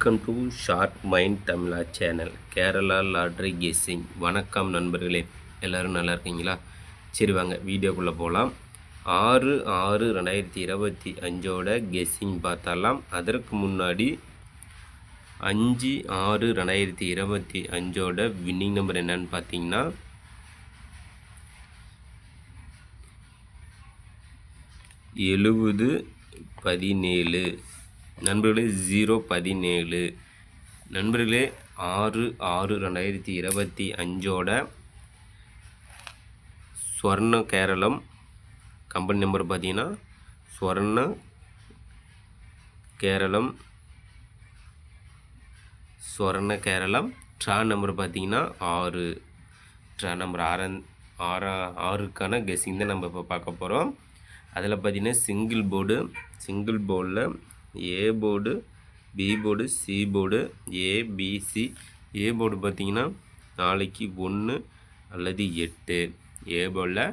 Welcome to short mind Tamizha channel Kerala lottery guessing. வணக்கம் நண்பர்களே, எல்லோரும் நல்லா இருக்கீங்களா? சரி வாங்க வீடியோக்குள்ளே போகலாம். 6/6/2025 கெஸ்ஸிங் பார்த்தாலாம். அதற்கு முன்னாடி 5/6/2025 வின்னிங் நம்பர் என்னன்னு பார்த்தீங்கன்னா 7017 நண்பர்களே. 017 நண்பர்களே. 6/6/2025 ஸ்வர்ண கேரளம் கம்பெனி நம்பர் பார்த்தீங்கன்னா ஸ்வர்ண கேரளம் ட்ரா நம்பர் பார்த்தீங்கன்னா 6. ட்ரா நம்பர் 6க்கான கெஸ்ஸிங் தான் நம்ம இப்போ பார்க்க போகிறோம். அதில் பார்த்தீங்கன்னா சிங்கிள் போர்டில் A board, B board, C board, ABC. A board பார்த்தீங்கன்னா நாளைக்கு 1 அல்லது 8. ஏ போர்டில்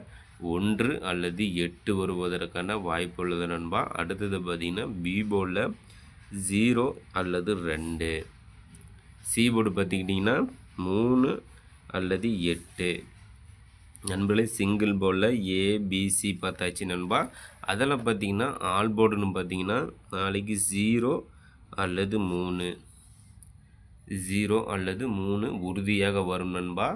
1 அல்லது 8 வருவதற்கான வாய்ப்பு உள்ளது நண்பா. அடுத்தது பார்த்தீங்கன்னா பி போர்டில் 0 அல்லது 2. சி போர்டு பார்த்துக்கிட்டிங்கன்னா 3 அல்லது 8 நண்பர்களே. சிங்கிள் போர்டில் ஏபிசி பார்த்தாச்சு நண்பா. அதில் பார்த்திங்கன்னா ஆல் போர்டுன்னு பார்த்திங்கன்னா நாளைக்கு 0 அல்லது 3 உறுதியாக வரும் நண்பா.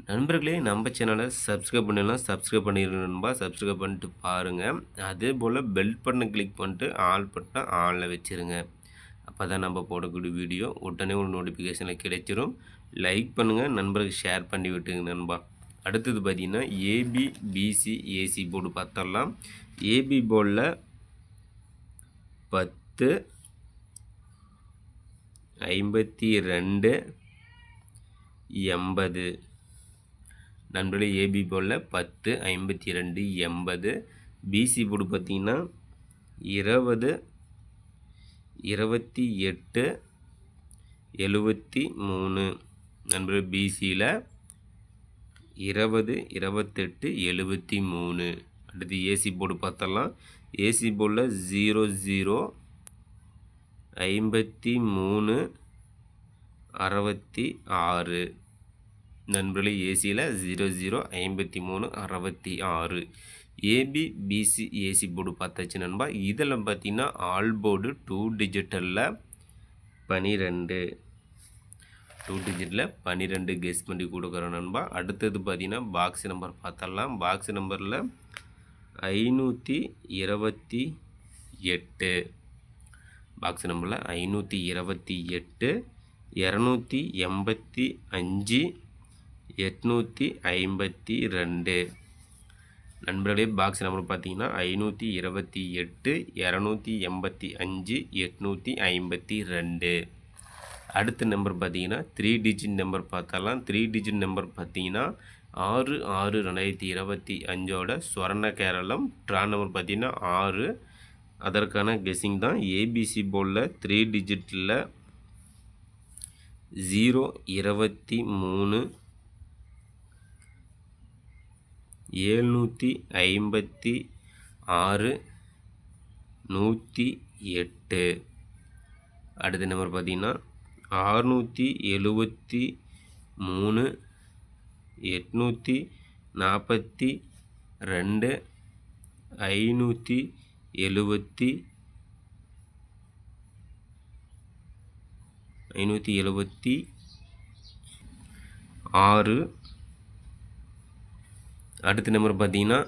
நண்பர்களே, நம்ம சேனலை சப்ஸ்கிரைப் பண்ணலாம், சப்ஸ்கிரைப் பண்ணிடுங்க நண்பா. சப்ஸ்கிரைப் பண்ணிட்டு பாருங்கள். அதே போல் பெல் பட்டனை கிளிக் பண்ணிட்டு ஆல் பட்டனை ஆனில் வச்சுருங்க. அப்போ தான் நம்ம போடக்கூடிய வீடியோ உடனே ஒரு நோட்டிஃபிகேஷனில் கிடைச்சிரும். லைக் பண்ணுங்கள், நண்பர்களுக்கு ஷேர் பண்ணி விட்டுங்க நண்பா. அடுத்தது பார்த்திங்கன்னா ஏபி, பிசி, ஏசி போர்டு பார்த்தரலாம். ஏபி போர்டில் 10, 52, 80 நண்பர்களே. ஏபி போர்டில் 10, 52, 80. பிசி போர்டு பார்த்திங்கன்னா 20, 28, 73 நண்பர்களே. பிசியில் 20, 28, 73. அடுத்து ஏசி போர்டு பார்த்தரலாம். ஏசி போர்டில் 00, 53, 66 நண்பர்களே. ஏசியில் 00, 53, 66. ஏபி, பிசி, ஏசி போர்டு பார்த்தாச்சு நண்பா. இதில் பார்த்திங்கன்னா ஆல் போர்டு 2 டிஜிட்டலில் 12, 2 டிஜிட்டில் 12 கெஸ் பண்ணி கொடுக்குறோம் நண்பா. அடுத்தது பார்த்திங்கன்னா பாக்ஸ் நம்பர் பார்த்தரலாம். பாக்ஸ் நம்பரில் 528. பாக்ஸ் நம்பரில் 528, 285, 852 நண்பர்களே. பாக்ஸ் நம்பர் பார்த்திங்கன்னா 528, 285, 852. அடுத்த நம்பர் பார்த்தீங்கன்னா 3 டிஜிட் நம்பர் பார்த்தரலாம். 3 டிஜிட் நம்பர் பார்த்தீங்கன்னா 6/6/2025 ஸ்வர்ண கேரளம் ட்ரா நம்பர் பார்த்தீங்கன்னா 6. அதற்கான கெஸ்ஸிங் தான். ஏபிசி போர்டில் 3 டிஜிட்டில் 0, 23, 756, 108. அடுத்த நம்பர் பார்த்தீங்கன்னா 673, 842, 576. அடுத்த நம்பர் பார்த்தீங்கன்னா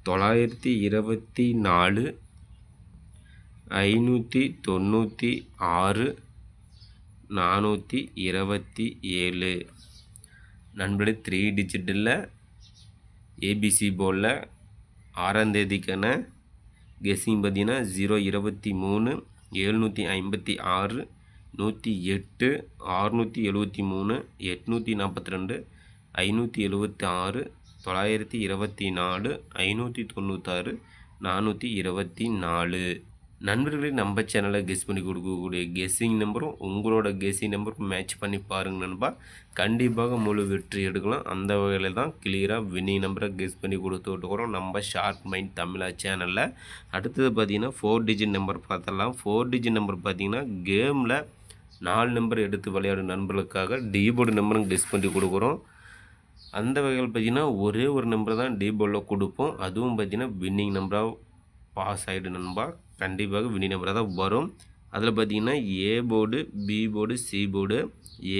924, 596, 427 நண்பர்களே. 3 டிஜிட்டில் ஏபிசி போர்டில் 6ஆம் தேதிக்கான கெஸ்ஸிங் பார்த்தீங்கன்னா 023, 756, 108, 673, 842, 576, 924, 596, 424 நண்பர்களே, நம்ம சேனலை கெஸ் பண்ணி கொடுக்கக்கூடிய கெஸ்ஸிங் நம்பரும் உங்களோட கெஸ்ஸிங் நம்பரும் மேட்ச் பண்ணி பாருங்க நண்பா. கண்டிப்பாக முழு வெற்றி எடுக்கலாம். அந்த வகையில் தான் கிளியராக வின்னிங் நம்பரை கெஸ் பண்ணி கொடுத்துட்ருக்குறோம் நம்ம ஷார்ப் மைண்ட் தமிழா சேனலில். அடுத்தது பார்த்திங்கன்னா 4 டிஜிட் நம்பர் பார்த்துடலாம். 4 டிஜிட் நம்பர் பார்த்திங்கன்னா கேமில் 4 நம்பர் எடுத்து விளையாடும் நண்பர்களுக்காக டீபோர்டு நம்பரும் கெஸ் பண்ணி கொடுக்குறோம். அந்த வகையில் பார்த்திங்கன்னா ஒரே ஒரு நம்பர் தான் டீபோர்டில் கொடுப்போம். அதுவும் பார்த்திங்கன்னா வின்னிங் நம்பராக பாஸ் ஆகிடு நண்பா. கண்டிப்பாக வின்னிங் நம்பராக தான் வரும். அதில் பார்த்திங்கன்னா A board, B board, C board,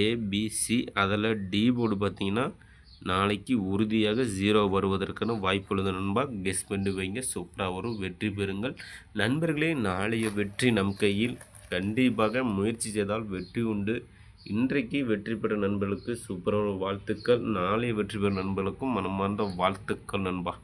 ABC. அதில் டி போர்டு பார்த்திங்கன்னா நாளைக்கு உறுதியாக 0 வருவதற்கான வாய்ப்பு உள்ளது நண்பா. கெஸ் பண்ணி வைங்க, சூப்பராக வரும். வெற்றி பெறுங்கள் நண்பர்களே. நாளைய வெற்றி நம் கையில். கண்டிப்பாக முயற்சி செய்தால் வெற்றி உண்டு. இன்றைக்கு வெற்றி பெற நண்பர்களுக்கு சூப்பரான வாழ்த்துக்கள். நாளைய வெற்றி பெறும் நண்பர்களுக்கும் மனமார்ந்த வாழ்த்துக்கள் நண்பா.